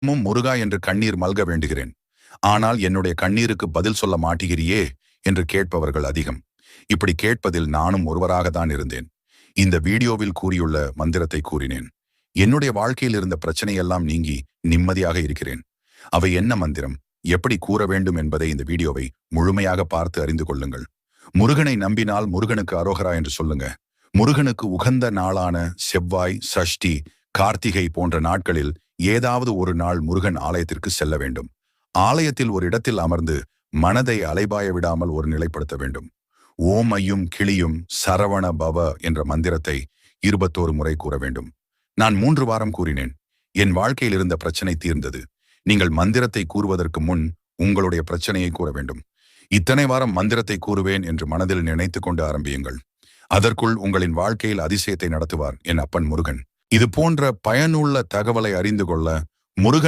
முருகா என்று கண்ணீர் மல்க வேண்டுகிறேன். ஆனால் என்னுடைய கண்ணீருக்கு பதில் சொல்ல மாட்டேங்கிறியே என்று கேட்பவர்கள் அதிகம். இப்படி கேட்பதில் நானும் ஒருவராகத்தான் இருந்தேன். இந்த வீடியோவில் கூறியுள்ள மந்திரத்தை கூறினேன். என்னுடைய வாழ்க்கையில் இருந்த பிரச்சனையெல்லாம் நீங்கி நிம்மதியாக இருக்கிறேன். அவை என்ன மந்திரம், எப்படி கூற வேண்டும் என்பதை இந்த வீடியோவை முழுமையாக பார்த்து அறிந்து கொள்ளுங்கள். முருகனை நம்பினால் முருகனுக்கு அரோகரா என்று சொல்லுங்க. முருகனுக்கு உகந்த நாளான செவ்வாய், சஷ்டி, கார்த்திகை போன்ற நாட்களில் ஏதாவது ஒரு நாள் முருகன் ஆலயத்திற்கு செல்ல வேண்டும். ஆலயத்தில் ஒரு இடத்தில் அமர்ந்து மனதை அலைபாய விடாமல் ஒரு நிலைப்படுத்த வேண்டும். ஓம் ஐயும் கிளியும் சரவண பவ என்ற மந்திரத்தை 21 முறை கூற வேண்டும். நான் 3 வாரம் கூறினேன். என் வாழ்க்கையில் இருந்த பிரச்சனை தீர்ந்தது. நீங்கள் மந்திரத்தை கூறுவதற்கு முன் உங்களுடைய பிரச்சனையை கூற வேண்டும். இத்தனை வாரம் மந்திரத்தை கூறுவேன் என்று மனதில் நினைத்து கொண்டு ஆரம்பியுங்கள். அதற்குள் உங்களின் வாழ்க்கையில் அதிசயத்தை நடத்துவார் என் அப்பன் முருகன். இது போன்ற பயனுள்ள தகவலை அறிந்து கொள்ள முருகன்